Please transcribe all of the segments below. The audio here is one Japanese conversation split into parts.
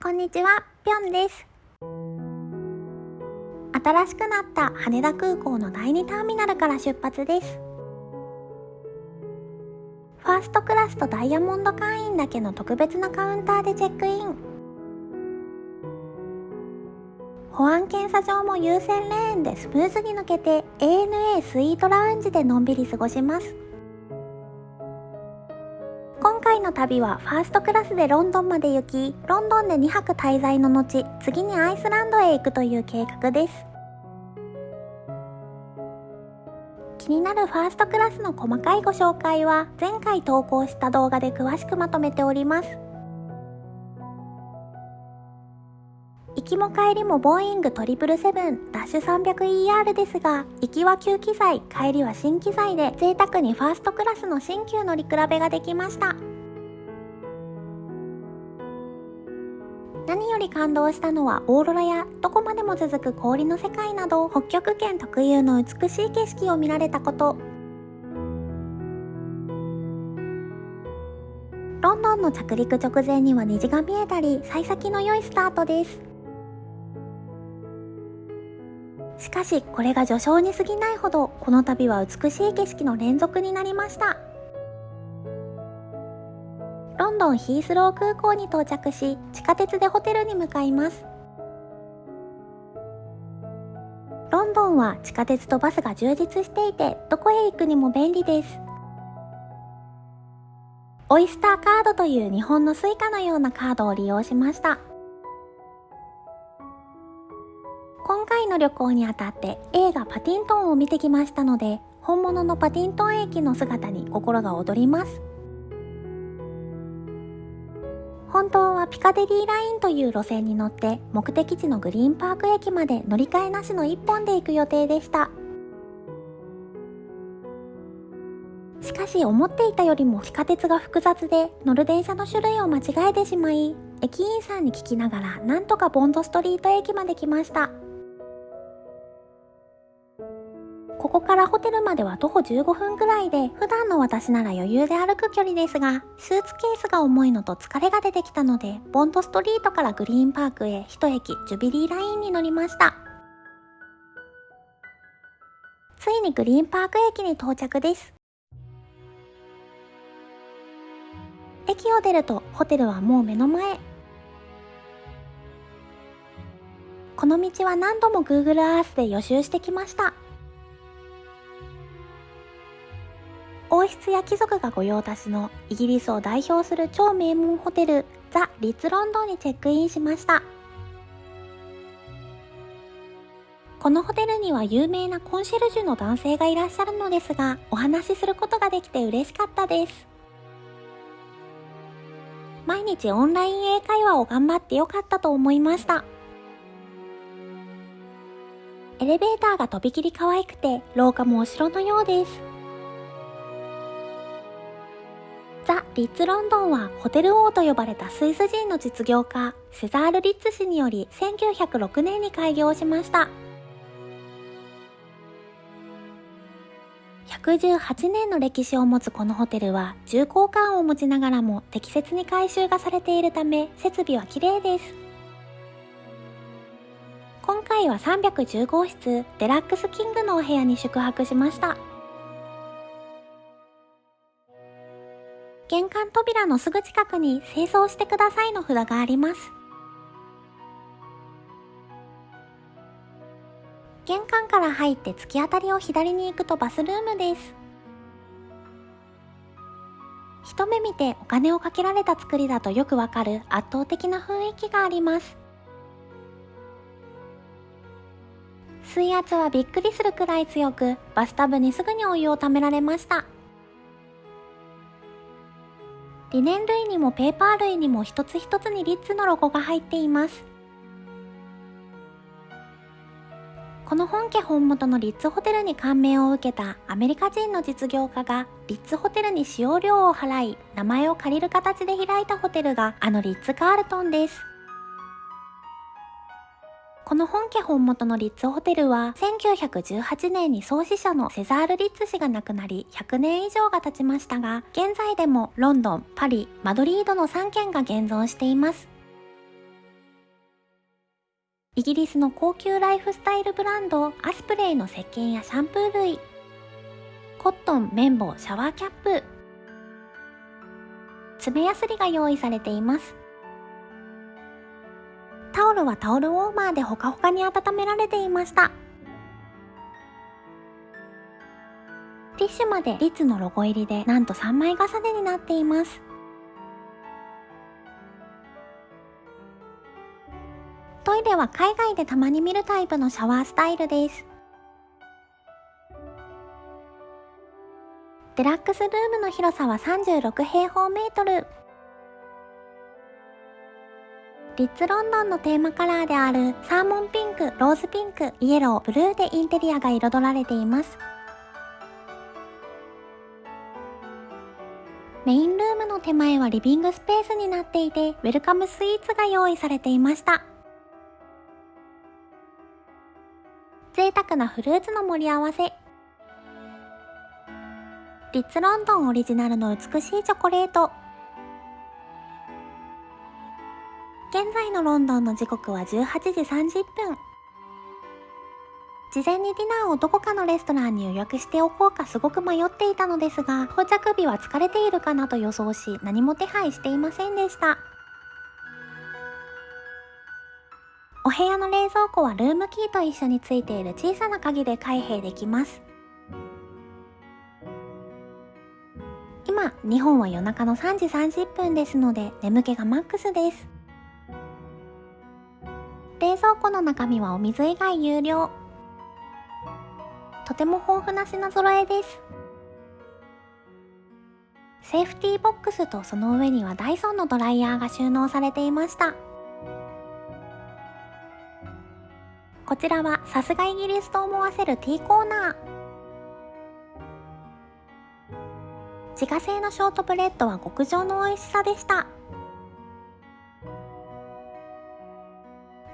こんにちは、ぴょんです。新しくなった羽田空港の第2ターミナルから出発です。ファーストクラスとダイヤモンド会員だけの特別なカウンターでチェックイン。保安検査場も優先レーンでスムーズに抜けて ANA スイートラウンジでのんびり過ごします。今回の旅はファーストクラスでロンドンまで行き、ロンドンで2泊滞在の後、次にアイスランドへ行くという計画です。気になるファーストクラスの細かいご紹介は前回投稿した動画で詳しくまとめております。行きも帰りもボーイング777-300ER ですが、行きは旧機材、帰りは新機材で贅沢にファーストクラスの新旧乗り比べができました。何より感動したのはオーロラやどこまでも続く氷の世界など、北極圏特有の美しい景色を見られたこと。ロンドンの着陸直前には虹が見えたり、幸先の良いスタートです。しかしこれが序章に過ぎないほど、この旅は美しい景色の連続になりました。ロンドンヒースロー空港に到着し、地下鉄でホテルに向かいます。ロンドンは地下鉄とバスが充実していて、どこへ行くにも便利です。オイスターカードという日本のスイカのようなカードを利用しました。今回の旅行にあたって映画パティントンを見てきましたので、本物のパティントン駅の姿に心が躍ります。本当はピカデリーラインという路線に乗って目的地のグリーンパーク駅まで乗り換えなしの1本で行く予定でした。しかし思っていたよりも地下鉄が複雑で、乗る電車の種類を間違えてしまい、駅員さんに聞きながらなんとかボンドストリート駅まで来ました。ここからホテルまでは徒歩15分くらいで、普段の私なら余裕で歩く距離ですが、スーツケースが重いのと疲れが出てきたので、ボンドストリートからグリーンパークへ一駅ジュビリーラインに乗りました。ついにグリーンパーク駅に到着です。駅を出るとホテルはもう目の前。この道は何度も Google Earth で予習してきました。王室や貴族が御用達のイギリスを代表する超名門ホテルザ・リッツ・ロンドンにチェックインしました。このホテルには有名なコンシェルジュの男性がいらっしゃるのですが、お話しすることができて嬉しかったです。毎日オンライン英会話を頑張ってよかったと思いました。エレベーターがとびきり可愛くて、廊下もお城のようです。ザ・リッツ・ロンドンはホテル王と呼ばれたスイス人の実業家セザール・リッツ氏により1906年に開業しました。118年の歴史を持つこのホテルは重厚感を持ちながらも適切に改修がされているため、設備は綺麗です。今回は310号室デラックスキングのお部屋に宿泊しました。玄関扉のすぐ近くに清掃してくださいの札があります。玄関から入って突き当たりを左に行くとバスルームです。一目見てお金をかけられた作りだとよくわかる圧倒的な雰囲気があります。水圧はびっくりするくらい強く、バスタブにすぐにお湯をためられました。リネン類にもペーパー類にも一つ一つにリッツのロゴが入っています。この本家本元のリッツホテルに感銘を受けたアメリカ人の実業家がリッツホテルに使用料を払い、名前を借りる形で開いたホテルがあのリッツ・カールトンです。この本家本元のリッツホテルは1918年に創始者のセザール・リッツ氏が亡くなり100年以上が経ちましたが、現在でもロンドン、パリ、マドリードの3軒が現存しています。イギリスの高級ライフスタイルブランドアスプレイの石鹸やシャンプー類、コットン、綿棒、シャワーキャップ、爪やすりが用意されています。タオルはタオルウォーマーでほかほかに温められていました。ティッシュまでリッツのロゴ入りでなんと3枚重ねになっています。トイレは海外でたまに見るタイプのシャワースタイルです。デラックスルームの広さは36平方メートル。リッツロンドンのテーマカラーであるサーモンピンク、ローズピンク、イエロー、ブルーでインテリアが彩られています。メインルームの手前はリビングスペースになっていて、ウェルカムスイーツが用意されていました。贅沢なフルーツの盛り合わせ。リッツロンドンオリジナルの美しいチョコレート。現在のロンドンの時刻は18時30分。事前にディナーをどこかのレストランに予約しておこうかすごく迷っていたのですが、到着日は疲れているかなと予想し、何も手配していませんでした。お部屋の冷蔵庫はルームキーと一緒についている小さな鍵で開閉できます。今、日本は夜中の3時30分ですので、眠気がマックスです。冷蔵庫の中身はお水以外有料。とても豊富な品揃えです。セーフティーボックスとその上にはダイソンのドライヤーが収納されていました。こちらはさすがイギリスと思わせるティーコーナー。自家製のショートブレッドは極上の美味しさでした。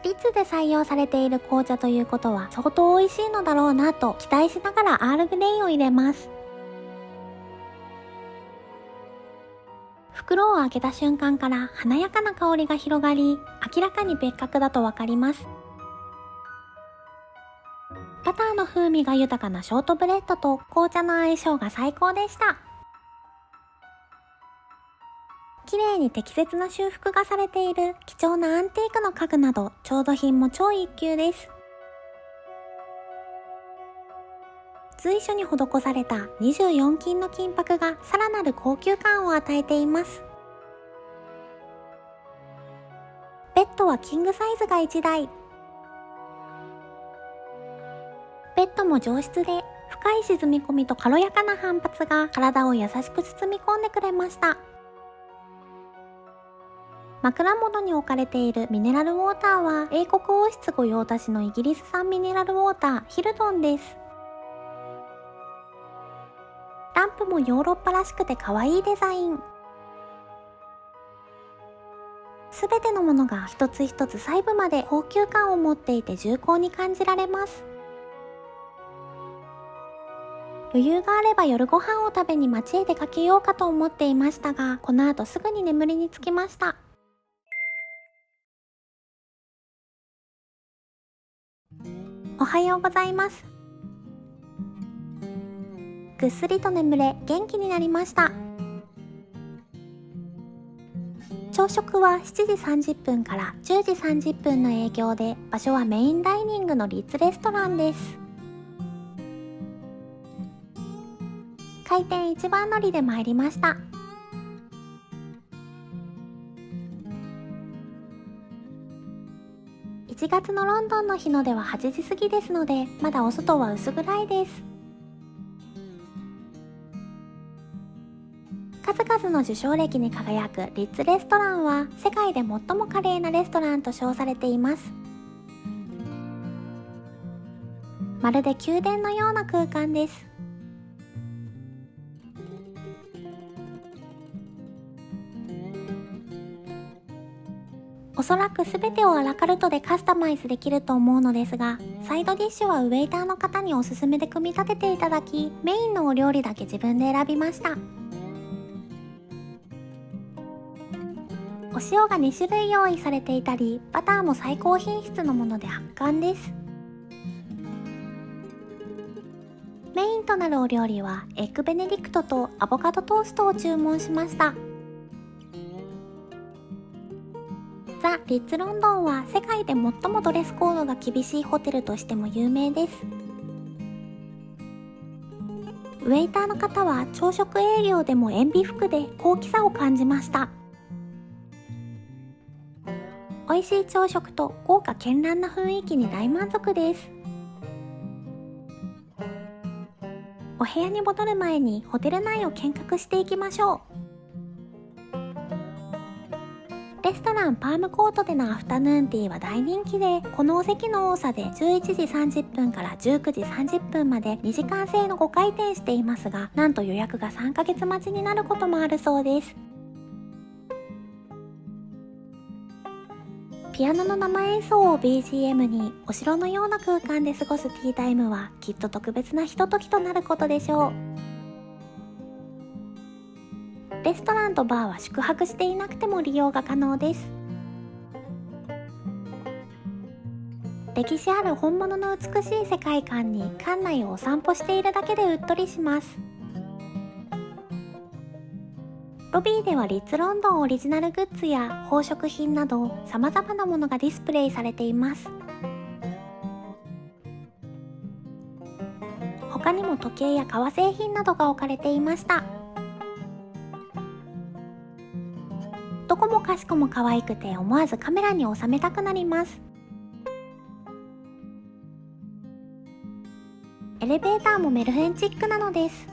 リッツで採用されている紅茶ということは相当美味しいのだろうなと期待しながらアールグレイを入れます。袋を開けた瞬間から華やかな香りが広がり、明らかに別格だとわかります。バターの風味が豊かなショートブレッドと紅茶の相性が最高でした。綺麗に適切な修復がされている貴重なアンティークの家具など調度品も超一級です。随所に施された24金の金箔がさらなる高級感を与えています。ベッドはキングサイズが1台。ベッドも上質で深い沈み込みと軽やかな反発が体を優しく包み込んでくれました。枕元に置かれているミネラルウォーターは英国王室御用達のイギリス産ミネラルウォーターヒルトンです。ランプもヨーロッパらしくて可愛いデザイン。すべてのものが一つ一つ細部まで高級感を持っていて重厚に感じられます。余裕があれば夜ご飯を食べに街へ出かけようかと思っていましたが、この後すぐに眠りにつきました。おはようございます。ぐっすりと眠れ、元気になりました。朝食は7時30分から10時30分の営業で、場所はメインダイニングのリッツレストランです。開店一番乗りで参りました。1月のロンドンの日の出は8時過ぎですので、まだお外は薄暗いです。数々の受賞歴に輝くリッツレストランは世界で最も華麗なレストランと称されています。まるで宮殿のような空間です。おそらく全てをアラカルトでカスタマイズできると思うのですが、サイドディッシュはウェイターの方におすすめで組み立てていただき、メインのお料理だけ自分で選びました。お塩が2種類用意されていたり、バターも最高品質のもので圧巻です。メインとなるお料理はエッグベネディクトとアボカドトーストを注文しました。ザ・リッツ・ロンドンは世界で最もドレスコードが厳しいホテルとしても有名です。ウェイターの方は朝食営業でも塩ビ服で高貴さを感じました。美味しい朝食と豪華絢爛な雰囲気に大満足です。お部屋に戻る前にホテル内を見学していきましょう。レストランパームコートでのアフタヌーンティーは大人気で、このお席の多さで11時30分から19時30分まで2時間制の5回転していますが、なんと予約が3ヶ月待ちになることもあるそうです。ピアノの生演奏を BGM にお城のような空間で過ごすティータイムはきっと特別なひとときとなることでしょう。レストランとバーは宿泊していなくても利用が可能です。歴史ある本物の美しい世界観に館内をお散歩しているだけでうっとりします。ロビーではリッツ・ロンドンオリジナルグッズや宝飾品など様々なものがディスプレイされています。他にも時計や革製品などが置かれていました。どこもかしこも可愛くて思わずカメラに収めたくなります。エレベーターもメルヘンチックなのです。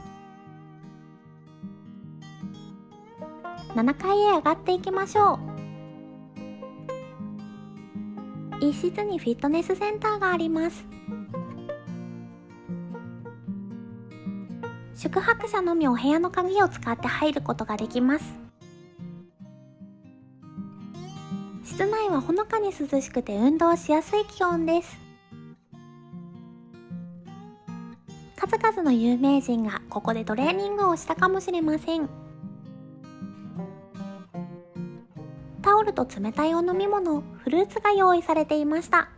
7階へ上がっていきましょう。一室にフィットネスセンターがあります。宿泊者のみお部屋の鍵を使って入ることができます。室内はほのかに涼しくて運動しやすい気温です。数々の有名人がここでトレーニングをしたかもしれません。タオルと冷たいお飲み物、フルーツが用意されていました。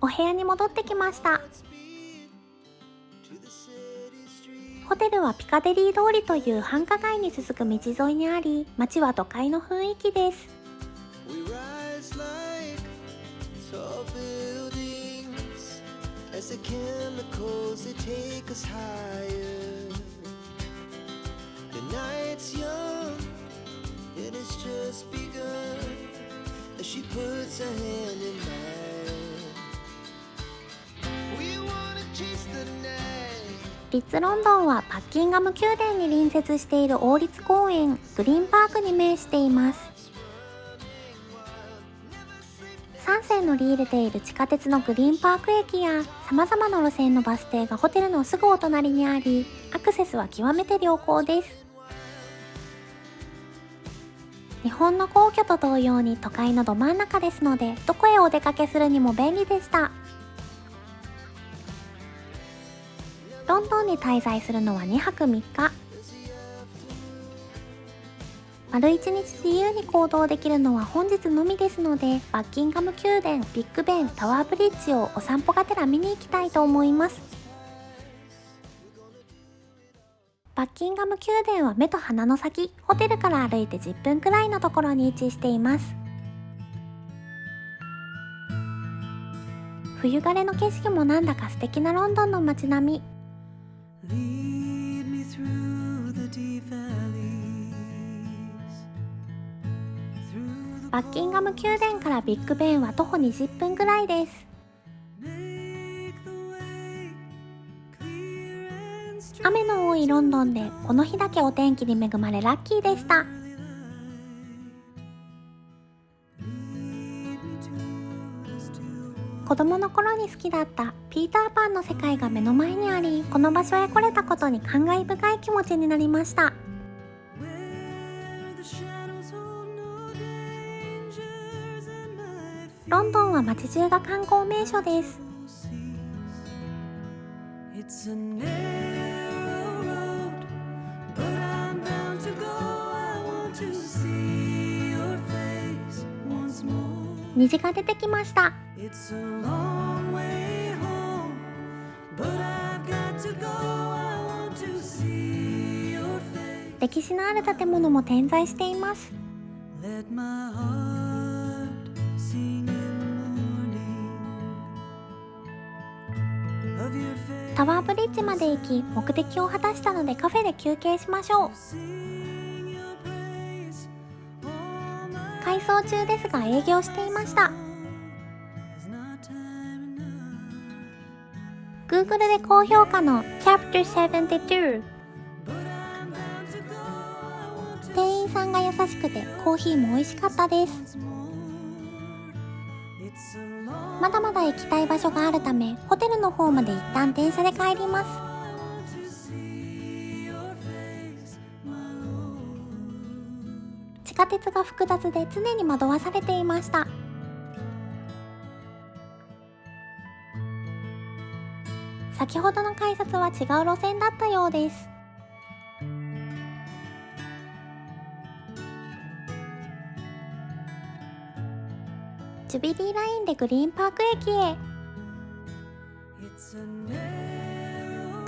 お部屋に戻ってきました。ホテルはピカデリー通りという繁華街に続く道沿いにあり、街は都会の雰囲気です。リッツ・ロンドンはバッキンガム宮殿に隣接している王立公園グリーンパークに面しています。3線乗り入れている地下鉄のグリーンパーク駅や様々な路線のバス停がホテルのすぐお隣にあり、アクセスは極めて良好です。日本の皇居と同様に都会のど真ん中ですので、どこへお出かけするにも便利でした。ロンドンに滞在するのは2泊3日。丸1日自由に行動できるのは本日のみですので、バッキンガム宮殿、ビッグベン、タワーブリッジをお散歩がてら見に行きたいと思います。バッキンガム宮殿は目と鼻の先、ホテルから歩いて10分くらいのところに位置しています。冬晴れの景色もなんだか素敵なロンドンの街並み。バッキンガム宮殿からビッグベンは徒歩20分くらいです。雨の多いロンドンでこの日だけお天気に恵まれラッキーでした。子供の頃に好きだったピーターパンの世界が目の前にあり、この場所へ来れたことに感慨深い気持ちになりました。ロンドンは街中が観光名所です。虹が出てきました。歴史のある建物も点在しています。タワーブリッジまで行き、目的を果たしたのでカフェで休憩しましょう。改装中ですが営業していました。 Google で高評価の Chapter 72。店員さんが優しくてコーヒーも美味しかったです。まだまだ行きたい場所があるため、ホテルの方まで一旦電車で帰ります。地下鉄が複雑で常に惑わされていました。先ほどの改札は違う路線だったようです。ジュビリーラインでグリーンパーク駅へ。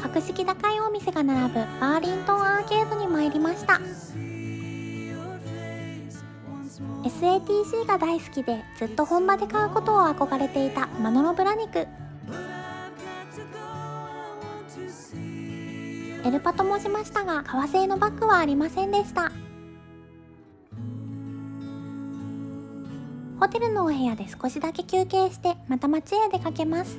格式高いお店が並ぶバーリントンアーケードに参りました。 SATC が大好きでずっと本場で買うことを憧れていたマノロブラ肉。エルパと申しましたが、革製のバッグはありませんでした。ホテルのお部屋で少しだけ休憩して、また街へ出かけます。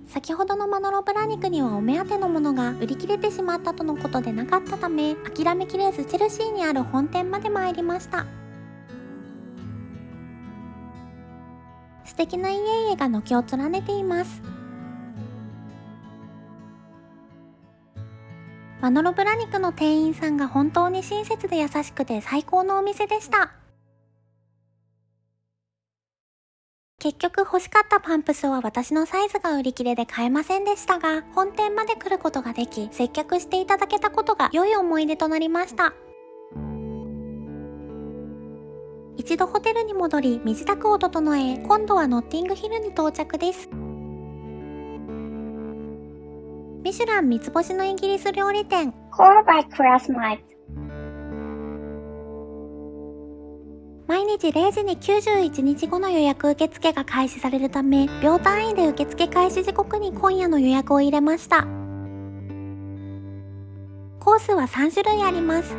先ほどのマノロブラ肉にはお目当てのものが売り切れてしまったとのことでなかったため、諦めきれずチェルシーにある本店まで参りました。素敵な家々が軒を連ねています。マノロブラ肉の店員さんが本当に親切で優しくて最高のお店でした。結局欲しかったパンプスは私のサイズが売り切れで買えませんでしたが、本店まで来ることができ、接客していただけたことが良い思い出となりました。一度ホテルに戻り、身支度を整え、今度はノッティングヒルに到着です。ミシュラン三つ星のイギリス料理店 Core by Craftsmite。 毎日0時に91日後の予約受付が開始されるため、秒単位で受付開始時刻に今夜の予約を入れました。コースは3種類あります。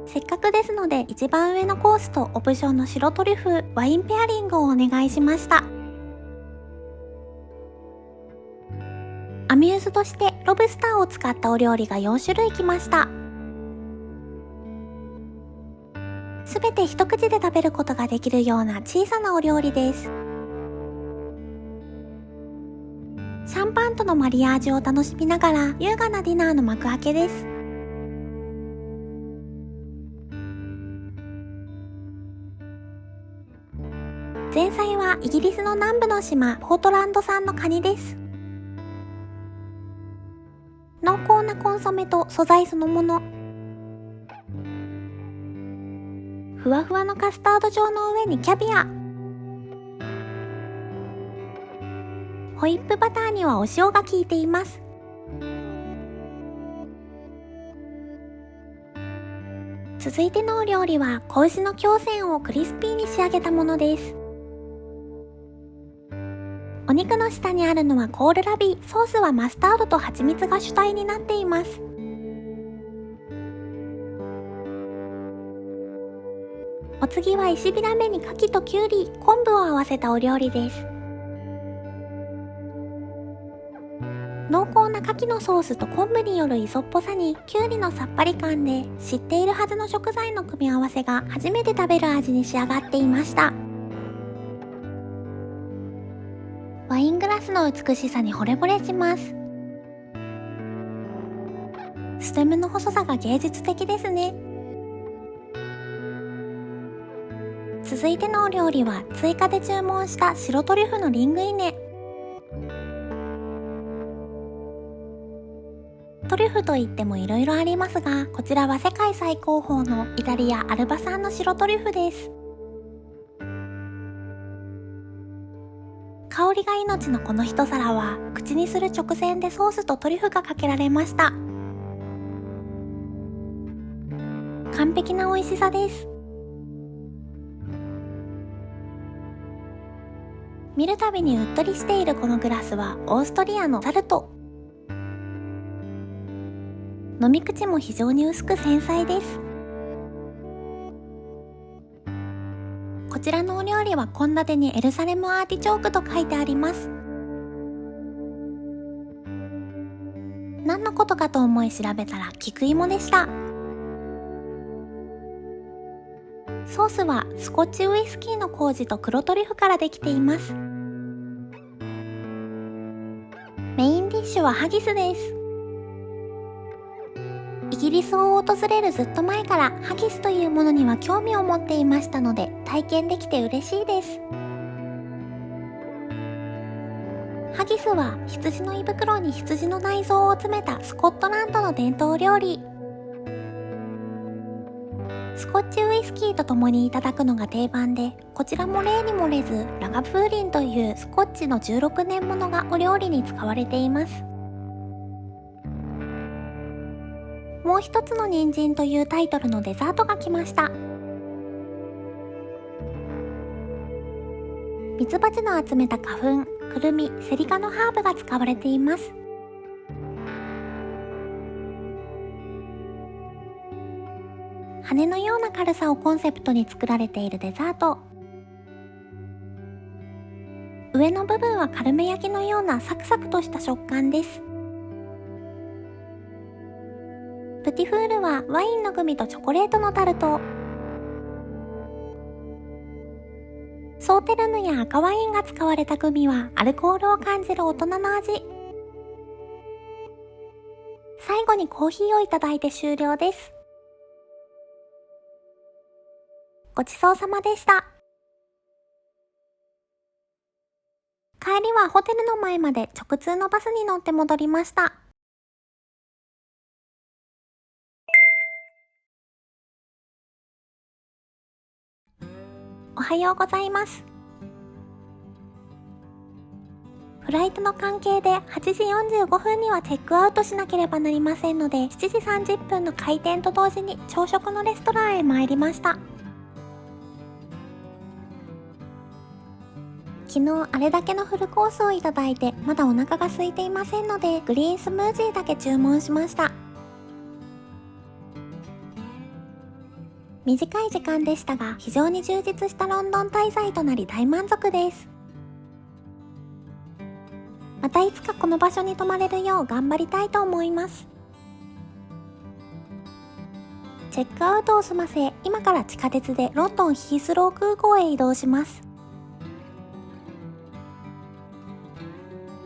せっかくですので一番上のコースとオプションの白トリュフ、ワインペアリングをお願いしました。アミューズとしてロブスターを使ったお料理が4種類来ました。すべて一口で食べることができるような小さなお料理です。シャンパンとのマリアージュを楽しみながら優雅なディナーの幕開けです。前菜はイギリスの南部の島ポートランド産のカニです。濃厚なコンソメと素材そのもの、ふわふわのカスタード状の上にキャビア、ホイップバターにはお塩が効いています。続いてのお料理は子牛の胸腺をクリスピーに仕上げたものです。お肉の下にあるのはコールラビ、ソースはマスタードと蜂蜜が主体になっています。お次は石びらめに牡蠣ときゅうり、昆布を合わせたお料理です。濃厚な牡蠣のソースと昆布による磯っぽさにきゅうりのさっぱり感で、知っているはずの食材の組み合わせが初めて食べる味に仕上がっていました。ワイングラスの美しさに惚れ惚れします。ステムの細さが芸術的ですね。続いてのお料理は追加で注文した白トリュフのリングイネ。トリュフといっても色々ありますが、こちらは世界最高峰のイタリア・アルバ産の白トリュフです。香りが命のこの一皿は、口にする直前でソースとトリュフがかけられました。完璧な美味しさです。見るたびにうっとりしているこのグラスはオーストリアのサルト。飲み口も非常に薄く繊細です。こちらのお料理は献立にエルサレムアーティチョークと書いてあります。何のことかと思い調べたら菊芋でした。ソースはスコッチウイスキーの麹と黒トリュフからできています。メインディッシュはハギスです。イギリスを訪れるずっと前からハギスというものには興味を持っていましたので、体験できて嬉しいです。ハギスは羊の胃袋に羊の内臓を詰めたスコットランドの伝統料理。スコッチウイスキーと共にいただくのが定番で、こちらも例に漏れずラガプーリンというスコッチの16年ものがお料理に使われています。もう一つの人参というタイトルのデザートが来ました。ミツバチの集めた花粉、クルミ、セリ科のハーブが使われています。羽のような軽さをコンセプトに作られているデザート。上の部分はカルメ焼きのようなサクサクとした食感です。プティフールはワインのグミとチョコレートのタルト。ソーテルヌや赤ワインが使われたグミはアルコールを感じる大人の味。最後にコーヒーをいただいて終了です。ごちそうさまでした。帰りはホテルの前まで直通のバスに乗って戻りました。おはようございます。フライトの関係で8時45分にはチェックアウトしなければなりませんので、7時30分の開店と同時に朝食のレストランへ参りました。昨日あれだけのフルコースをいただいてまだお腹が空いていませんので、グリーンスムージーだけ注文しました。短い時間でしたが非常に充実したロンドン滞在となり大満足です。またいつかこの場所に泊まれるよう頑張りたいと思います。チェックアウトを済ませ、今から地下鉄でロンドンヒースロー空港へ移動します。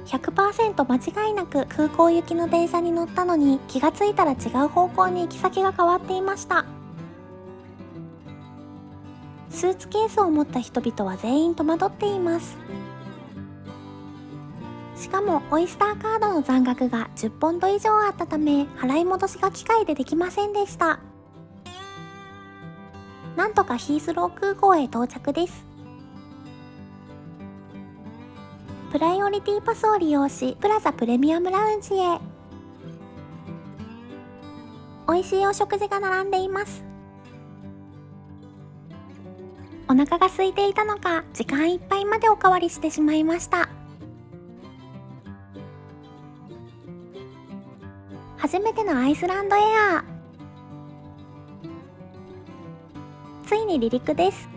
100% 間違いなく空港行きの電車に乗ったのに、気がついたら違う方向に行き先が変わっていました。スーツケースを持った人々は全員戸惑っています。しかもオイスターカードの残額が10ポンド以上あったため、払い戻しが機械でできませんでした。なんとかヒースロー空港へ到着です。プライオリティパスを利用し、プラザプレミアムラウンジへ。美味しいお食事が並んでいます。お腹が空いていたのか、時間いっぱいまでおかわりしてしまいました。初めてのアイスランドエアー。ついに離陸です。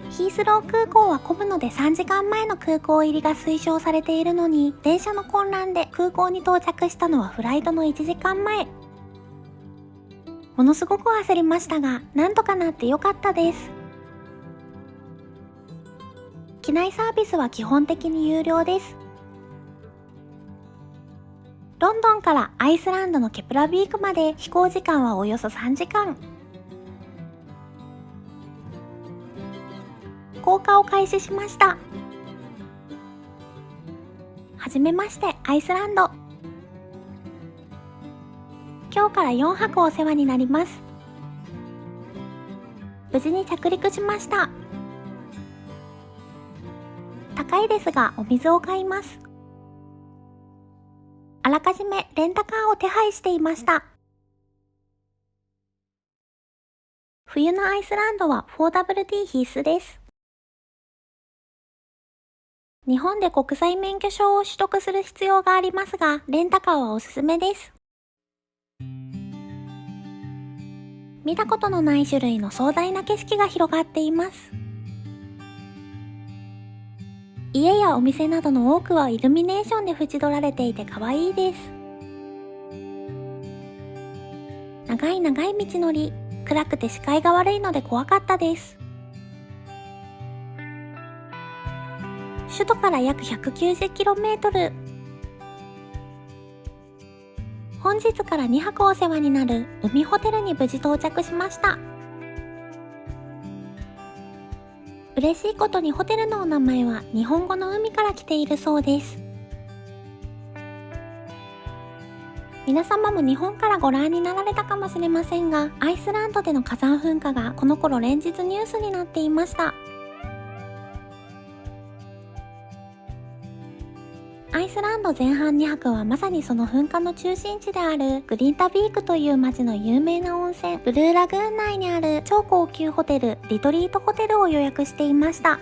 ヒースロー空港は混むので3時間前の空港入りが推奨されているのに、電車の混乱で空港に到着したのはフライトの1時間前。ものすごく焦りましたが、なんとかなってよかったです。機内サービスは基本的に有料です。ロンドンからアイスランドのケプラビークまで飛行時間はおよそ3時間。降下を開始しました。はじめまして、アイスランド。今日から4泊お世話になります。無事に着陸しました。高いですがお水を買います。あらかじめレンタカーを手配していました。冬のアイスランドは 4WD 必須です。日本で国際免許証を取得する必要がありますが、レンタカーはおすすめです。見たことのない種類の壮大な景色が広がっています。家やお店などの多くはイルミネーションで縁取られていて可愛いです。長い長い道のり、暗くて視界が悪いので怖かったです。首都から約 190km。本日から2泊お世話になる海ホテルに無事到着しました。嬉しいことにホテルのお名前は日本語の海から来ているそうです。皆様も日本からご覧になられたかもしれませんが、アイスランドでの火山噴火がこの頃連日ニュースになっていました。アイスランド前半2泊はまさにその噴火の中心地であるグリンタビークという町の有名な温泉ブルーラグーン内にある超高級ホテルリトリートホテルを予約していました。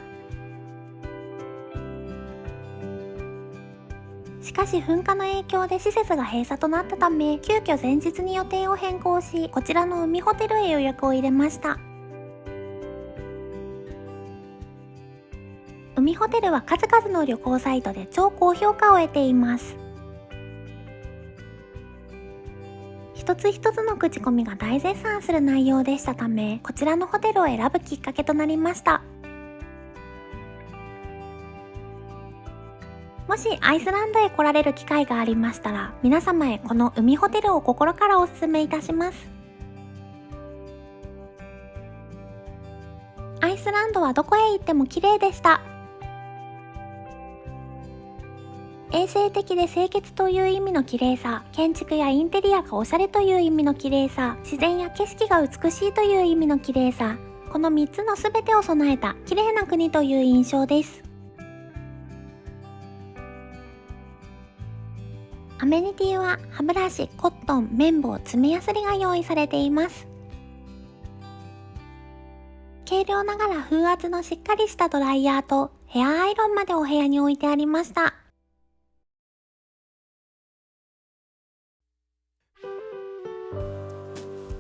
しかし噴火の影響で施設が閉鎖となったため、急遽前日に予定を変更し、こちらの海ホテルへ予約を入れました。海ホテルは数々の旅行サイトで超高評価を得ています。一つ一つの口コミが大絶賛する内容でしたため、こちらのホテルを選ぶきっかけとなりました。もしアイスランドへ来られる機会がありましたら、皆様へこの海ホテルを心からお勧めいたします。アイスランドはどこへ行っても綺麗でした。衛生的で清潔という意味の綺麗さ、建築やインテリアがおしゃれという意味の綺麗さ、自然や景色が美しいという意味の綺麗さ、この3つの全てを備えた綺麗な国という印象です。アメニティは歯ブラシ、コットン、綿棒、爪やすりが用意されています。軽量ながら風圧のしっかりしたドライヤーとヘアアイロンまでお部屋に置いてありました。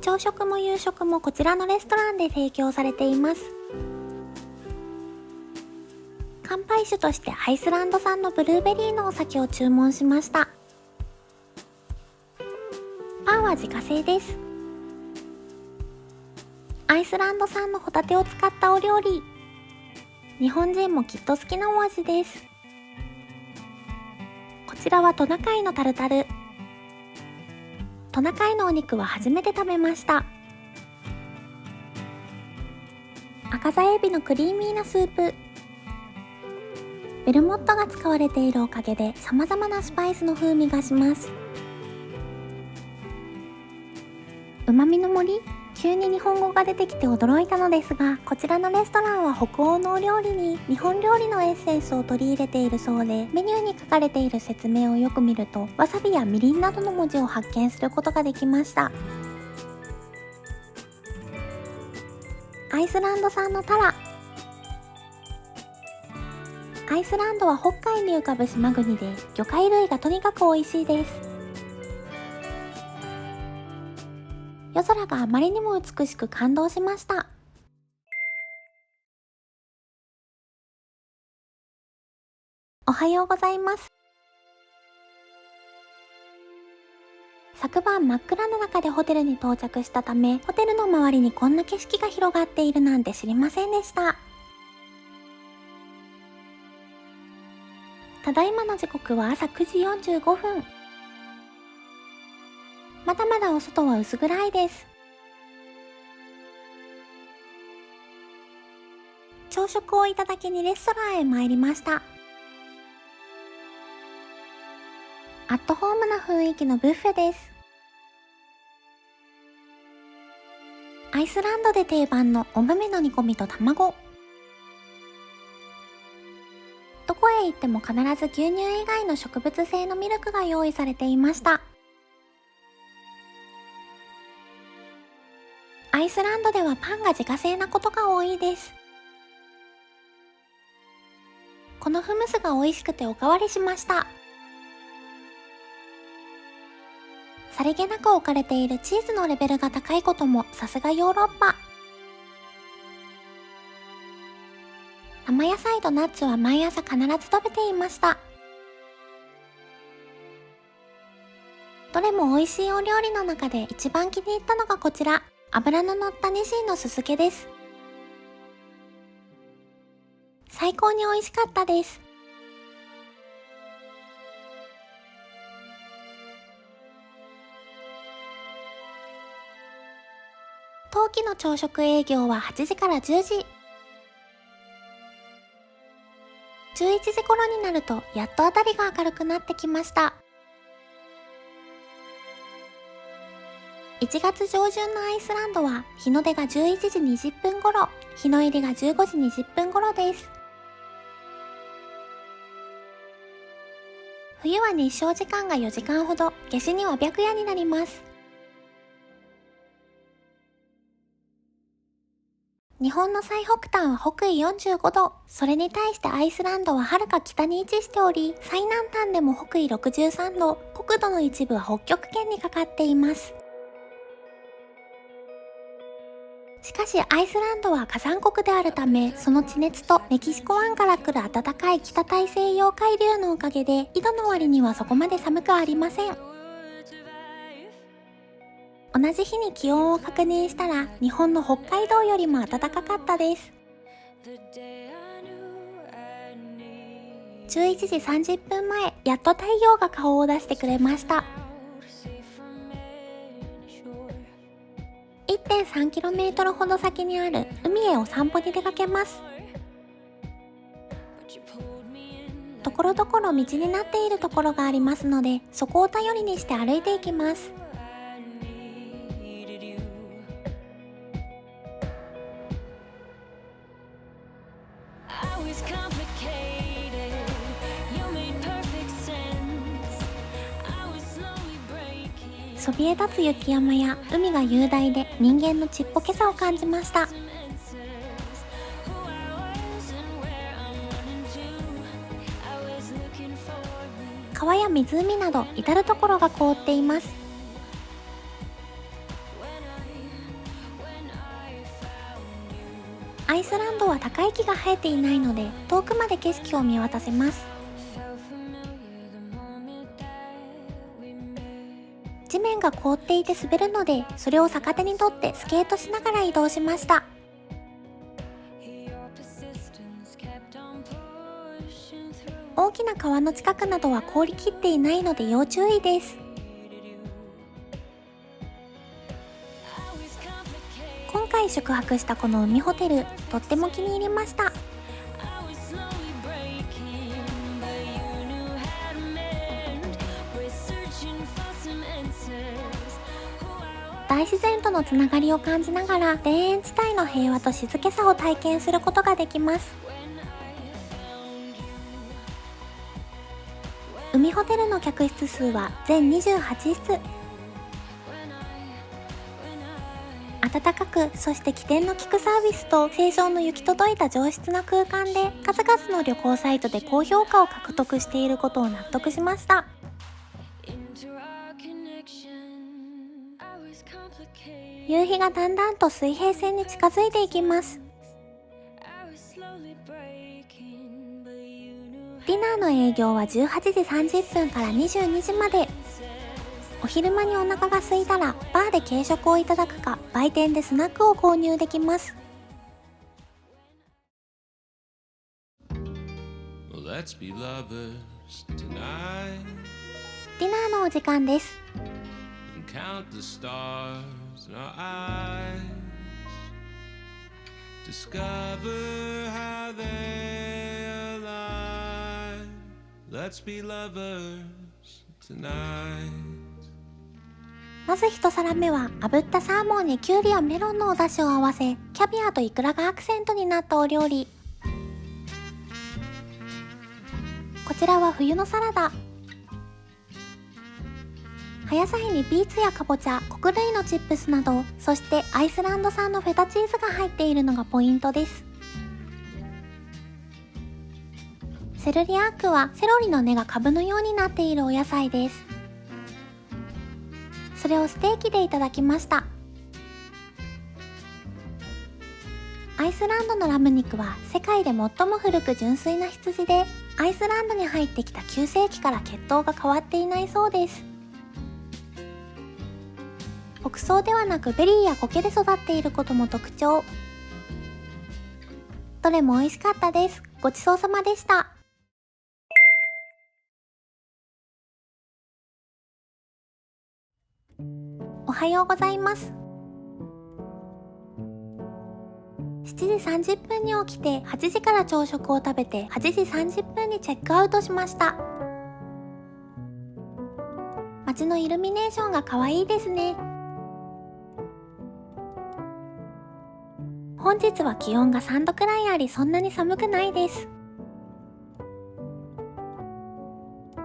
朝食も夕食もこちらのレストランで提供されています。乾杯酒としてアイスランド産のブルーベリーのお酒を注文しました。パンは自家製です。アイスランド産のホタテを使ったお料理。日本人もきっと好きなお味です。こちらはトナカイのタルタル。トナカイのお肉は初めて食べました。赤座エビのクリーミーなスープ。ベルモットが使われているおかげで様々なスパイスの風味がします。うまみの森？急に日本語が出てきて驚いたのですが、こちらのレストランは北欧のお料理に日本料理のエッセンスを取り入れているそうで、メニューに書かれている説明をよく見ると、わさびやみりんなどの文字を発見することができました。アイスランド産のタラ。アイスランドは北海に浮かぶ島国で、魚介類がとにかく美味しいです。夜空があまりにも美しく感動しました。おはようございます。昨晩真っ暗の中でホテルに到着したため、ホテルの周りにこんな景色が広がっているなんて知りませんでした。ただいまの時刻は朝9時45分。まだまだお外は薄暗いです。朝食をいただきにレストランへ参りました。アットホームな雰囲気のブッフェです。アイスランドで定番のお豆の煮込みと卵。どこへ行っても必ず牛乳以外の植物性のミルクが用意されていました。アイスランドではパンが自家製なことが多いです。このフムスが美味しくておかわりしました。さりげなく置かれているチーズのレベルが高いこともさすがヨーロッパ。生野菜とナッツは毎朝必ず食べていました。どれも美味しいお料理の中で一番気に入ったのがこちら、脂の乗ったニシンの酢漬けです。最高に美味しかったです。冬季の朝食営業は8時から10時。11時頃になるとやっと辺りが明るくなってきました。1月上旬のアイスランドは日の出が11時20分頃、日の入りが15時20分頃です。冬は日照時間が4時間ほど、夏至には白夜になります。日本の最北端は北緯45度、それに対してアイスランドははるか北に位置しており、最南端でも北緯63度、国土の一部は北極圏にかかっています。しかしアイスランドは火山国であるため、その地熱とメキシコ湾から来る暖かい北大西洋海流のおかげで、緯度の割にはそこまで寒くありません。同じ日に気温を確認したら、日本の北海道よりも暖かかったです。11時30分前、やっと太陽が顔を出してくれました。1.3km ほど先にある海へお散歩に出かけます。ところどころ道になっているところがありますので、そこを頼りにして歩いていきます。そびえ立つ雪山や海が雄大で人間のちっぽけさを感じました。川や湖など至る所が凍っています。アイスランドは高い木が生えていないので遠くまで景色を見渡せます。地面が凍っていて滑るので、それを逆手にとってスケートしながら移動しました。大きな川の近くなどは凍りきっていないので要注意です。今回宿泊したこの海ホテル、とっても気に入りました。大自然とのつながりを感じながら田園地帯の平和と静けさを体験することができます。海ホテルの客室数は全28室。暖かく、そして起点の利くサービスと清掃の行き届いた上質な空間で、数々の旅行サイトで高評価を獲得していることを納得しました。夕日がだんだんと水平線に近づいていきます。ディナーの営業は18時30分から22時まで。お昼間にお腹が空いたらバーで軽食をいただくか、売店でスナックを購入できます。ディナーのお時間です。Let's be lovers まず一皿目は炙ったサーモンにキュウリやメロンのお出汁を合わせ、キャビアとイクラがアクセントになったお料理。こちらは冬のサラダ。葉野菜にビーツやかぼちゃ、穀類のチップスなど、そしてアイスランド産のフェタチーズが入っているのがポイントです。セルリアークはセロリの根が株のようになっているお野菜です。それをステーキでいただきました。アイスランドのラム肉は世界で最も古く純粋な羊で、アイスランドに入ってきた9世紀から血統が変わっていないそうです。牧草ではなくベリーや苔で育っていることも特徴。どれも美味しかったです。ごちそうさまでした。おはようございます。7時30分に起きて8時から朝食を食べて8時30分にチェックアウトしました。街のイルミネーションが可愛いですね。本日は気温が3度くらいあり、そんなに寒くないです。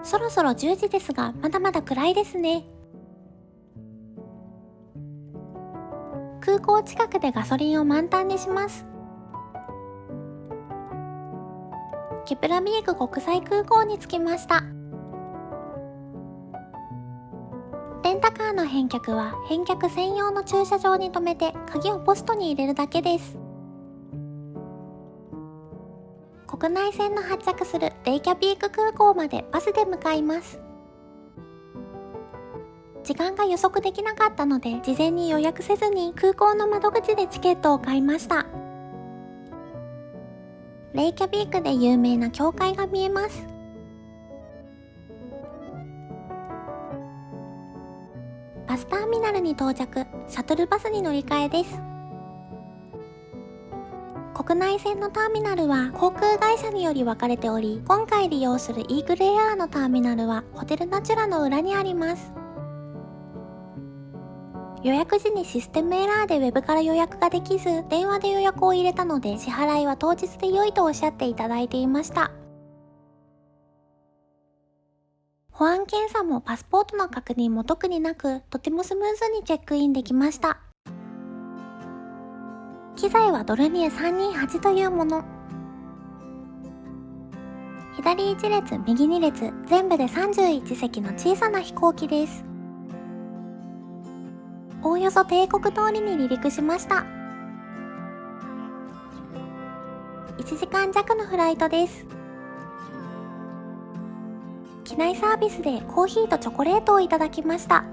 そろそろ10時ですが、まだまだ暗いですね。空港近くでガソリンを満タンにします。ケプラビーグ国際空港に着きました。レンタカーの返却は返却専用の駐車場に停めて鍵をポストに入れるだけです。国内線の発着するレイキャビーク空港までバスで向かいます。時間が予測できなかったので事前に予約せずに空港の窓口でチケットを買いました。レイキャビークで有名な教会が見えます。バスターミナルに到着、シャトルバスに乗り換えです。国内線のターミナルは航空会社により分かれており、今回利用するイーグルエアーのターミナルはホテルナチュラの裏にあります。予約時にシステムエラーでウェブから予約ができず、電話で予約を入れたので支払いは当日で良いとおっしゃっていただいていました。保安検査もパスポートの確認も特になく、とてもスムーズにチェックインできました。機材はドルニエ328というもの。左1列、右2列、全部で31席の小さな飛行機です。おおよそ帝国通りに離陸しました。1時間弱のフライトです。機内サービスでコーヒーとチョコレートをいただきました。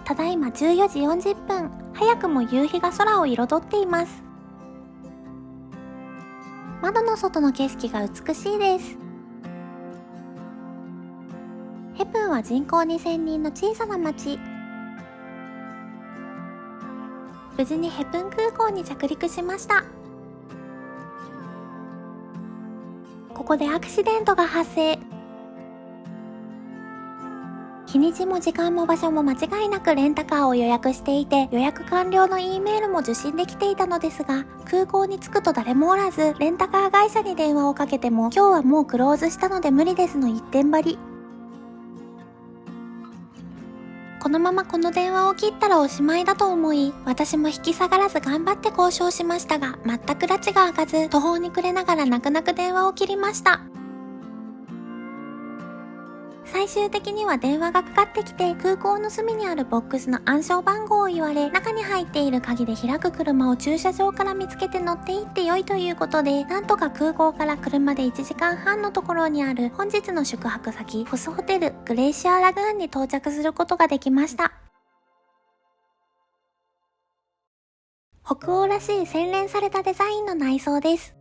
ただいま14時40分、早くも夕日が空を彩っています。窓の外の景色が美しいです。ヘプンは人口2000人の小さな町。無事にヘプン空港に着陸しました。ここでアクシデントが発生。日にちも時間も場所も間違いなくレンタカーを予約していて、予約完了の E メールも受信できていたのですが、空港に着くと誰もおらず、レンタカー会社に電話をかけても今日はもうクローズしたので無理ですの一点張り。このままこの電話を切ったらおしまいだと思い、私も引き下がらず頑張って交渉しましたが、全く埒が明かず、途方に暮れながら泣く泣く電話を切りました。最終的には電話がかかってきて、空港の隅にあるボックスの暗証番号を言われ、中に入っている鍵で開く車を駐車場から見つけて乗っていって良いということで、なんとか空港から車で1時間半のところにある本日の宿泊先、フォスホテルグレイシアラグーンに到着することができました。北欧らしい洗練されたデザインの内装です。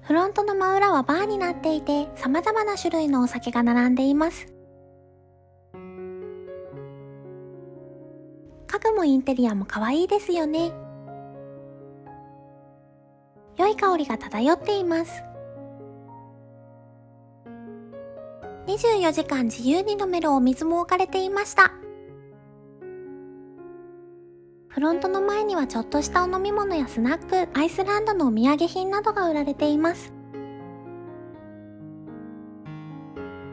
フロントの真裏はバーになっていて、様々な種類のお酒が並んでいます。家具もインテリアも可愛いですよね。良い香りが漂っています。24時間自由に飲めるお水も置かれていました。フロントの前にはちょっとしたお飲み物やスナック、アイスランドのお土産品などが売られています。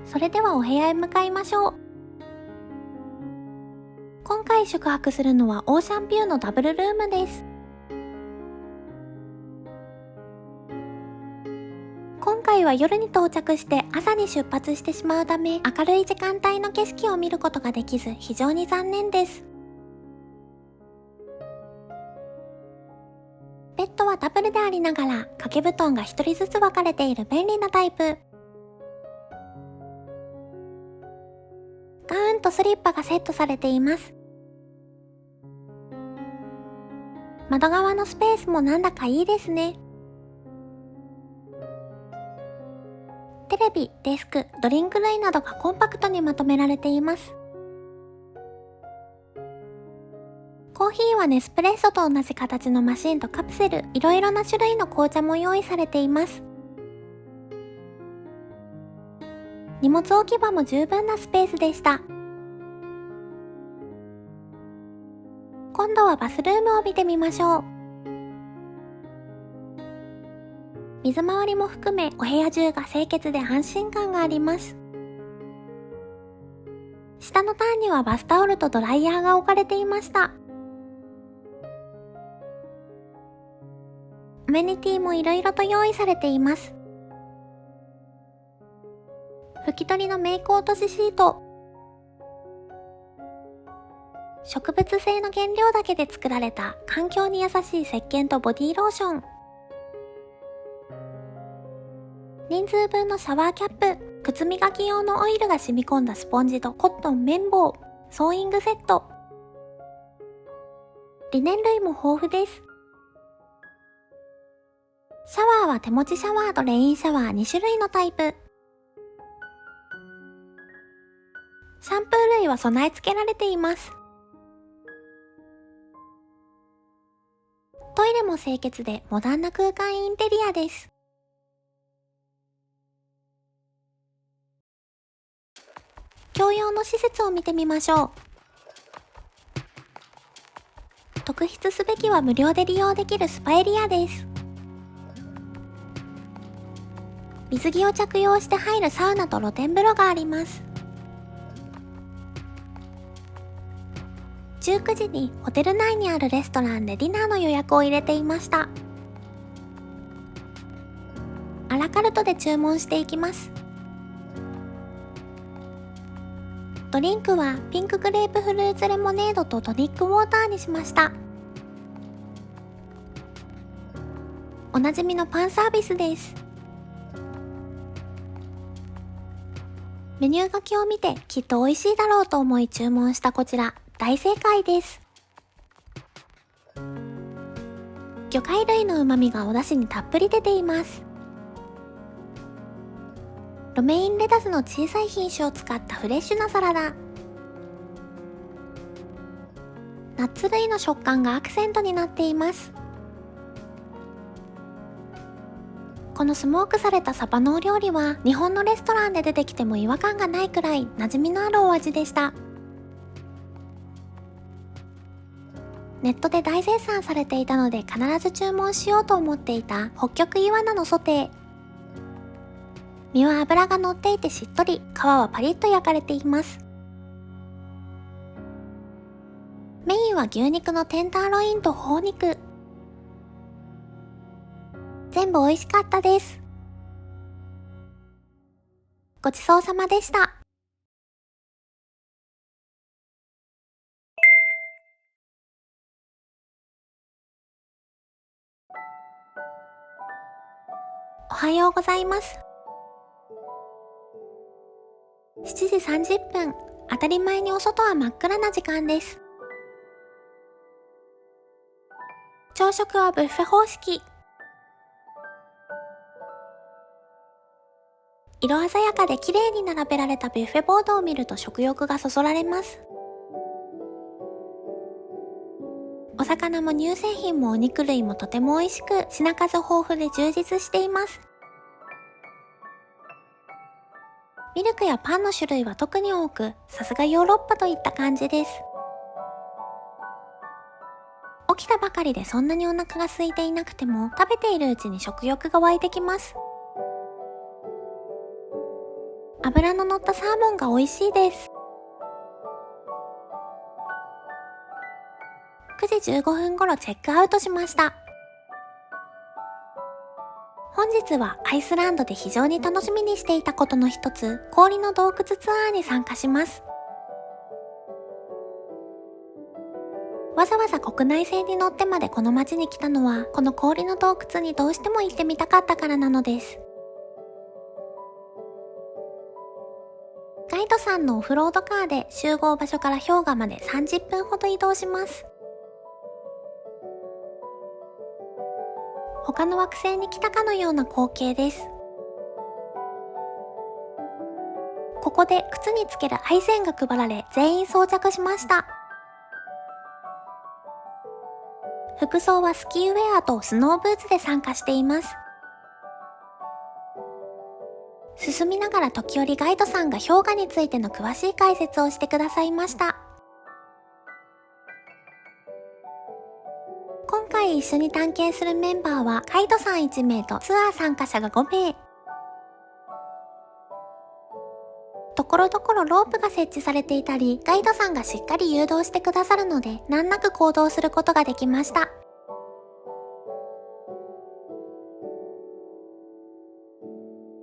それではお部屋へ向かいましょう。今回宿泊するのはオーシャンビューのダブルルームです。今回は夜に到着して朝に出発してしまうため、明るい時間帯の景色を見ることができず非常に残念です。ベッドはダブルでありながら掛け布団が1人ずつ分かれている便利なタイプ。ガウンとスリッパがセットされています。窓側のスペースもなんだかいいですね。テレビ、デスク、ドリンク類などがコンパクトにまとめられています。コーヒーはネスプレッソと同じ形のマシンとカプセル、いろいろな種類の紅茶も用意されています。荷物置き場も十分なスペースでした。今度はバスルームを見てみましょう。水回りも含めお部屋中が清潔で安心感があります。下の段にはバスタオルとドライヤーが置かれていました。アメニティもいろいろと用意されています。拭き取りのメイク落としシート、植物性の原料だけで作られた環境に優しい石鹸とボディローション、人数分のシャワーキャップ、靴磨き用のオイルが染み込んだスポンジとコットン綿棒、ソーイングセット、リネン類も豊富です。シャワーは手持ちシャワーとレインシャワー2種類のタイプ。シャンプー類は備え付けられています。トイレも清潔でモダンな空間インテリアです。共用の施設を見てみましょう。特筆すべきは無料で利用できるスパエリアです。水着を着用して入るサウナと露天風呂があります。19時にホテル内にあるレストランでディナーの予約を入れていました。アラカルトで注文していきます。ドリンクはピンクグレープフルーツレモネードとトニックウォーターにしました。おなじみのパンサービスです。メニュー書きを見てきっと美味しいだろうと思い注文したこちら、大正解です。魚介類の旨味がお出汁にたっぷり出ています。ロメインレタスの小さい品種を使ったフレッシュなサラダ。ナッツ類の食感がアクセントになっています。このスモークされたサバのお料理は日本のレストランで出てきても違和感がないくらい馴染みのあるお味でした。ネットで大絶賛されていたので必ず注文しようと思っていた北極イワナのソテー。身は脂が乗っていてしっとり、皮はパリッと焼かれています。メインは牛肉のテンターロインとホウ肉。全部美味しかったです。ごちそうさまでした。おはようございます。7時30分、当たり前にお外は真っ暗な時間です。朝食はブッフェ方式。色鮮やかで綺麗に並べられたビュッフェボードを見ると食欲がそそられます。おお魚も乳製品もお肉類もとても美味しく、品数豊富で充実しています。ミルクやパンの種類は特に多く、さすがヨーロッパといった感じです。起きたばかりでそんなにお腹が空いていなくても、食べているうちに食欲が湧いてきます。脂の乗ったサーモンが美味しいです。9時15分頃チェックアウトしました。本日はアイスランドで非常に楽しみにしていたことの一つ、氷の洞窟ツアーに参加します。わざわざ国内線に乗ってまでこの街に来たのは、この氷の洞窟にどうしても行ってみたかったからなのです。ガイドさんのオフロードカーで集合場所から氷河まで30分ほど移動します。他の惑星に来たかのような光景です。ここで靴につけるアイゼンが配られ、全員装着しました。服装はスキーウェアとスノーブーツで参加しています。進みながら時折ガイドさんが氷河についての詳しい解説をしてくださいました。今回一緒に探検するメンバーはガイドさん1名とツアー参加者が5名。ところどころロープが設置されていたり、ガイドさんがしっかり誘導してくださるので、難なく行動することができました。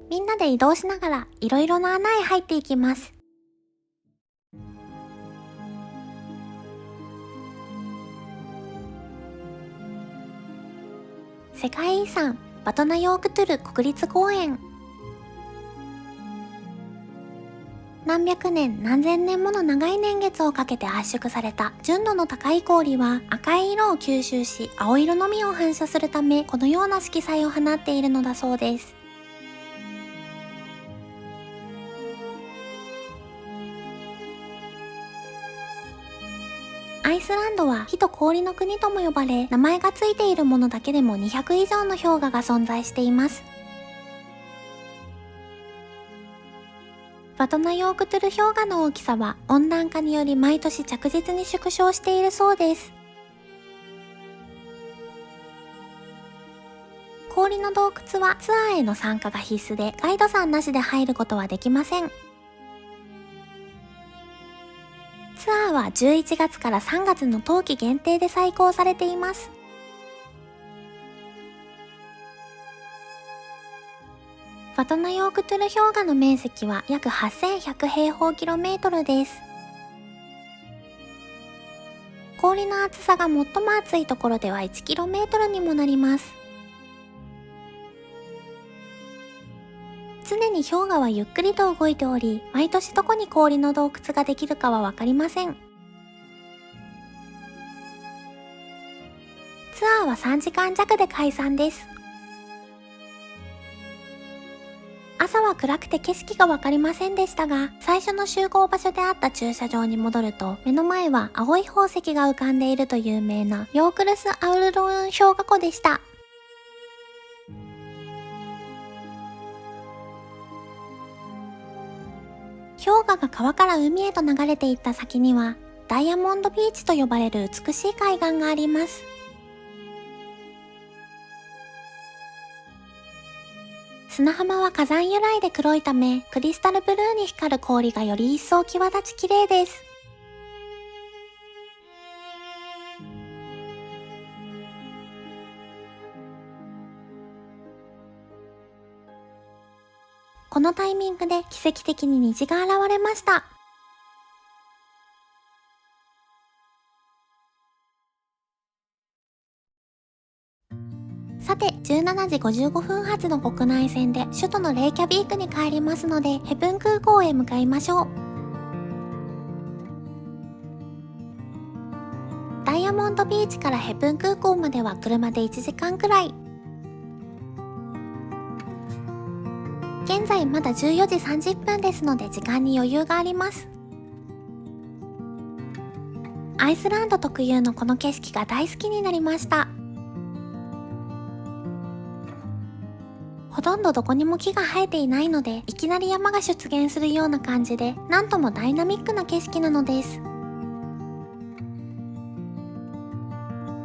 みんなで移動しながらいろいろな穴へ入っていきます。世界遺産バトナヨークトゥル国立公園。何百年何千年もの長い年月をかけて圧縮された純度の高い氷は赤い色を吸収し、青色のみを反射するため、このような色彩を放っているのだそうです。アイスランドは火と氷の国とも呼ばれ、名前がついているものだけでも200以上の氷河が存在しています。バトナヨークトゥル氷河の大きさは温暖化により毎年着実に縮小しているそうです。氷の洞窟はツアーへの参加が必須で、ガイドさんなしで入ることはできません。ツアーは11月から3月の冬季限定で再興されています。バトナヨークトゥル氷河の面積は約8100平方キロメートルです。氷の厚さが最も厚いところでは1キロメートルにもなります。常に氷河はゆっくりと動いており、毎年どこに氷の洞窟ができるかはわかりません。ツアーは3時間弱で解散です。朝は暗くて景色がわかりませんでしたが、最初の集合場所であった駐車場に戻ると、目の前は青い宝石が浮かんでいると有名なヨークルス・アウルローン氷河湖でした。氷河が川から海へと流れていった先には、ダイヤモンドビーチと呼ばれる美しい海岸があります。砂浜は火山由来で黒いため、クリスタルブルーに光る氷がより一層際立ち綺麗です。このタイミングで奇跡的に虹が現れました。さて、17時55分発の国内線で首都のレイキャビークに帰りますので、ヘブン空港へ向かいましょう。ダイヤモンドビーチからヘブン空港までは車で1時間くらい。現在まだ14時30分ですので時間に余裕があります。アイスランド特有のこの景色が大好きになりました。ほとんどどこにも木が生えていないので、いきなり山が出現するような感じで、なんともダイナミックな景色なのです。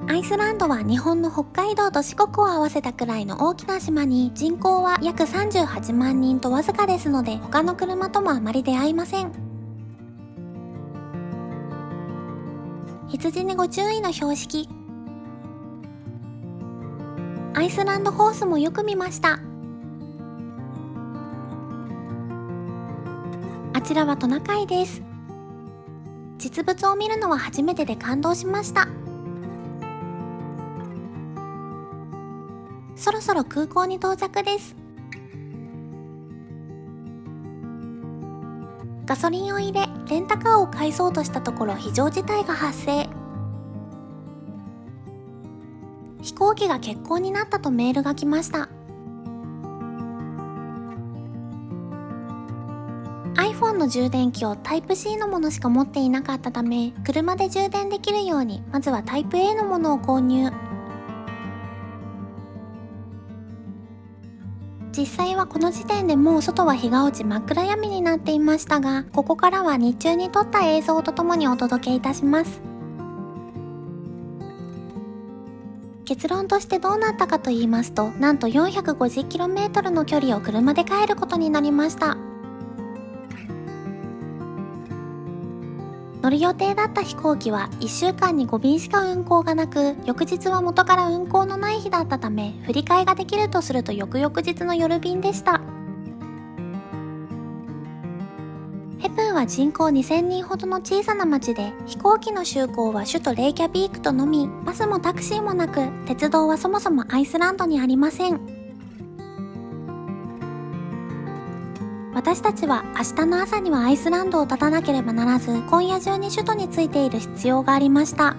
アイスランドは日本の北海道と四国を合わせたくらいの大きな島に、人口は約38万人とわずかですので、他の車ともあまり出会いません。羊にご注意の標識。アイスランドホースもよく見ました。あちらはトナカイです。実物を見るのは初めてで感動しました。そろそろ空港に到着です。ガソリンを入れ、レンタカーを返そうとしたところ非常事態が発生。飛行機が欠航になったとメールが来ました。iPhone の充電器を Type-C のものしか持っていなかったため、車で充電できるようにまずは Type-A のものを購入。実際はこの時点でもう外は日が落ち真っ暗闇になっていましたが、ここからは日中に撮った映像とともにお届けいたします。結論としてどうなったかと言いますと、なんと 450km の距離を車で帰ることになりました。乗る予定だった飛行機は1週間に5便しか運航がなく、翌日は元から運航のない日だったため、振り替えができるとすると翌々日の夜便でした。ヘプンは人口2000人ほどの小さな町で、飛行機の就航は首都レイキャビークとのみ、バスもタクシーもなく、鉄道はそもそもアイスランドにありません。私たちは明日の朝にはアイスランドを立たなければならず、今夜中に首都に着いている必要がありました。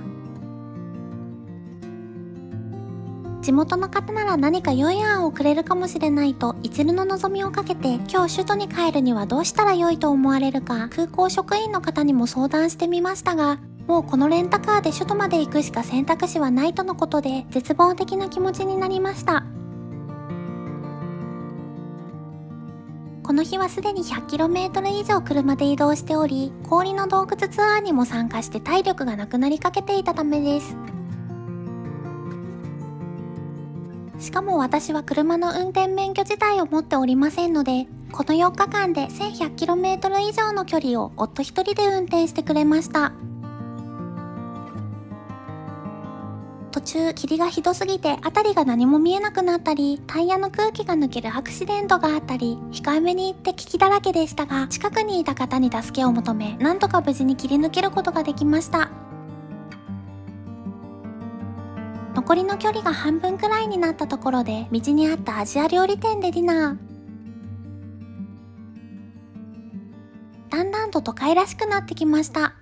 地元の方なら何か良い案をくれるかもしれないと一縷の望みをかけて、今日首都に帰るにはどうしたら良いと思われるか空港職員の方にも相談してみましたが、もうこのレンタカーで首都まで行くしか選択肢はないとのことで、絶望的な気持ちになりました。この日はすでに 100km 以上車で移動しており、氷の洞窟ツアーにも参加して体力がなくなりかけていたためです。しかも私は車の運転免許自体を持っておりませんので、この4日間で 1100km 以上の距離を夫一人で運転してくれました。途中霧がひどすぎて辺りが何も見えなくなったり、タイヤの空気が抜けるアクシデントがあったり、控えめに行って危機だらけでしたが、近くにいた方に助けを求め、なんとか無事に切り抜けることができました。残りの距離が半分くらいになったところで、道にあったアジア料理店でディナー。だんだんと都会らしくなってきました。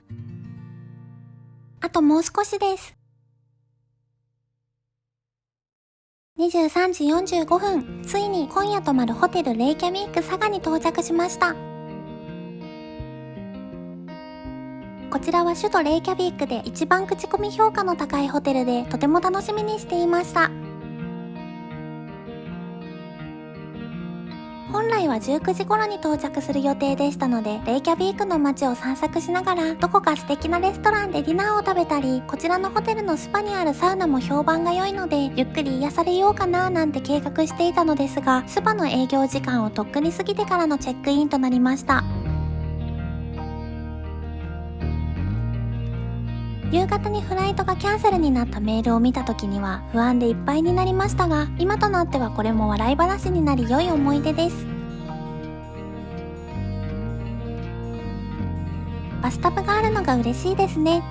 あともう少しです。23時45分、ついに今夜泊まるホテルレイキャビーク佐賀に到着しました。こちらは首都レイキャビークで一番口コミ評価の高いホテルで、とても楽しみにしていました。本来は19時頃に到着する予定でしたので、レイキャビークの街を散策しながら、どこか素敵なレストランでディナーを食べたり、こちらのホテルのスパにあるサウナも評判が良いので、ゆっくり癒されようかななんて計画していたのですが、スパの営業時間をとっくに過ぎてからのチェックインとなりました。夕方にフライトがキャンセルになったメールを見た時には不安でいっぱいになりましたが、今となってはこれも笑い話になり良い思い出です。バスタブがあるのが嬉しいですね。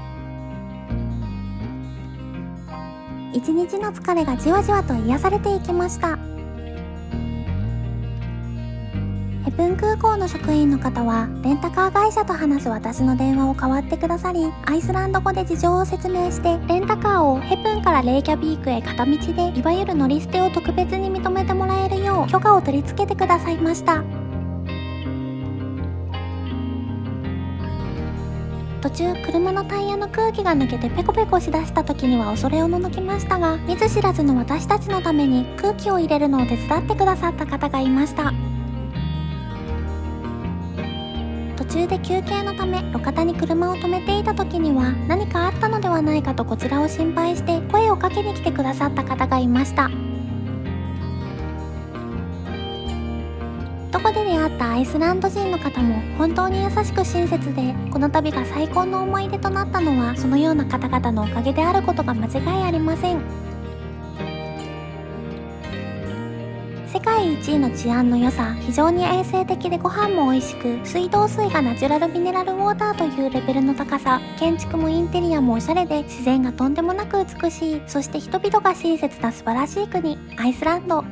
一日の疲れがじわじわと癒されていきました。ヘプン空港の職員の方はレンタカー会社と話す私の電話を代わってくださり、アイスランド語で事情を説明して、レンタカーをヘプンからレイキャビークへ片道でいわゆる乗り捨てを特別に認めてもらえるよう許可を取り付けてくださいました。途中車のタイヤの空気が抜けてペコペコしだした時には恐れおののきましたが、見ず知らずの私たちのために空気を入れるのを手伝ってくださった方がいました。途中で休憩のため路肩に車を止めていた時には何かあったのではないかとこちらを心配して声をかけに来てくださった方がいました。どこで出会ったアイスランド人の方も本当に優しく親切で、この旅が最高の思い出となったのはそのような方々のおかげであることが間違いありません。世界一位の治安の良さ、非常に衛生的でご飯も美味しく、水道水がナチュラルミネラルウォーターというレベルの高さ、建築もインテリアもおしゃれで自然がとんでもなく美しい、そして人々が親切な素晴らしい国、アイスランド。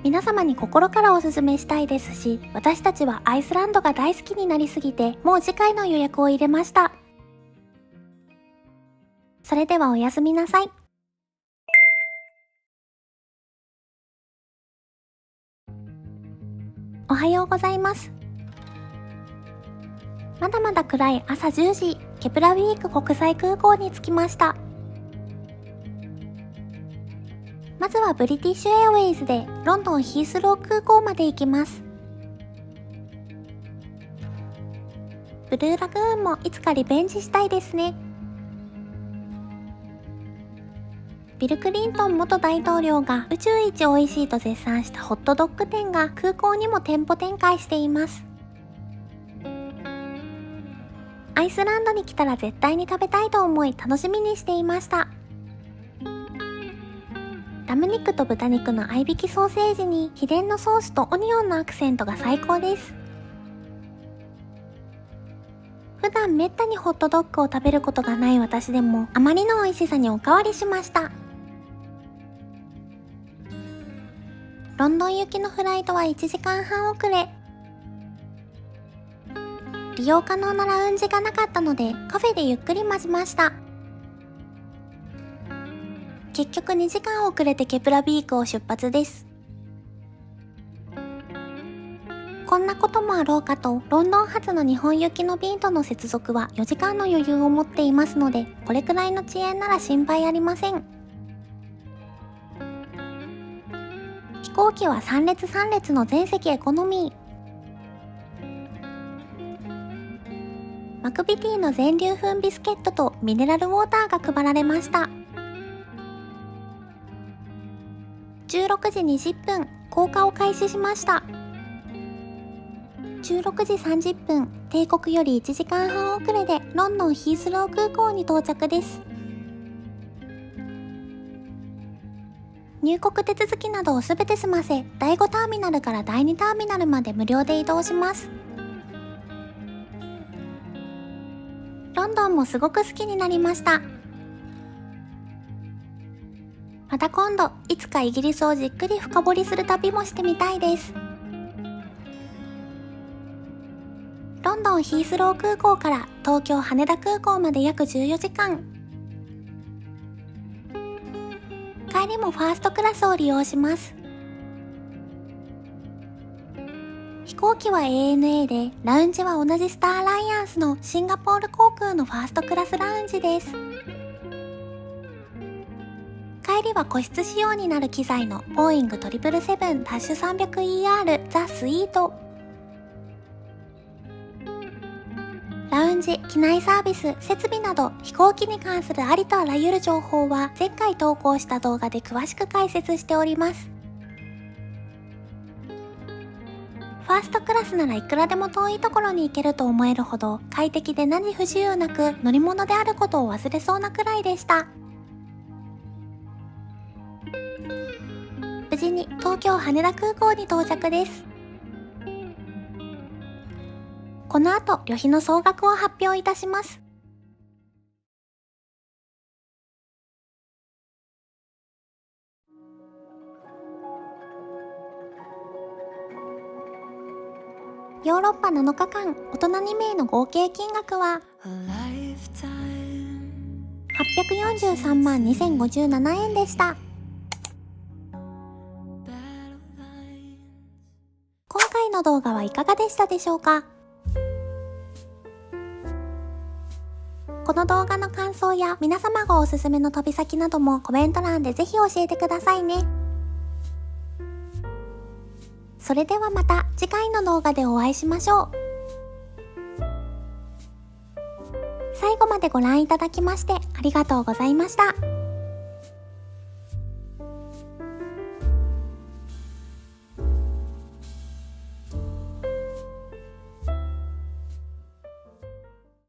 皆様に心からお勧めしたいですし、私たちはアイスランドが大好きになりすぎて、もう次回の予約を入れました。それではおやすみなさい。おはようございます。まだまだ暗い朝10時、ケプラウィーク国際空港に着きました。まずはブリティッシュエアウェイズでロンドンヒースロー空港まで行きます。ブルーラグーンもいつかリベンジしたいですね。ビル・クリントン元大統領が宇宙一美味しいと絶賛したホットドッグ店が空港にも店舗展開しています。アイスランドに来たら絶対に食べたいと思い楽しみにしていました。ラム肉と豚肉の合いびきソーセージに秘伝のソースとオニオンのアクセントが最高です。普段めったにホットドッグを食べることがない私でもあまりの美味しさにおかわりしました。ロンドン行きのフライトは1時間半遅れ。利用可能なラウンジがなかったのでカフェでゆっくり待ちました。結局2時間遅れてケプラビークを出発です。こんなこともあろうかとロンドン発の日本行きの便との接続は4時間の余裕を持っていますので、これくらいの遅延なら心配ありません。飛行機は3列3列の全席エコノミー。マクビティの全粒粉ビスケットとミネラルウォーターが配られました。16時20分、降下を開始しました。16時30分、定刻より1時間半遅れでロンドンヒースロー空港に到着です。入国手続きなどをすべて済ませ、第5ターミナルから第2ターミナルまで無料で移動します。ロンドンもすごく好きになりました。また今度、いつかイギリスをじっくり深掘りする旅もしてみたいです。ロンドンヒースロー空港から東京羽田空港まで約14時間。帰りもファーストクラスを利用します。飛行機は ANA で、ラウンジは同じスターアライアンスのシンガポール航空のファーストクラスラウンジです。帰りは個室仕様になる機材のボーイング 777-300ER ザ・スイート。ラウンジ、機内サービス、設備など飛行機に関するありとあらゆる情報は前回投稿した動画で詳しく解説しております。ファーストクラスならいくらでも遠いところに行けると思えるほど快適で何不自由なく乗り物であることを忘れそうなくらいでした。無事に東京羽田空港に到着です。この後、旅費の総額を発表いたします。ヨーロッパ7日間、大人2名の合計金額は843万2057円でした。今回の動画はいかがでしたでしょうか？この動画の感想や皆様がおすすめの旅先などもコメント欄でぜひ教えてくださいね。それではまた次回の動画でお会いしましょう。最後までご覧いただきましてありがとうございました。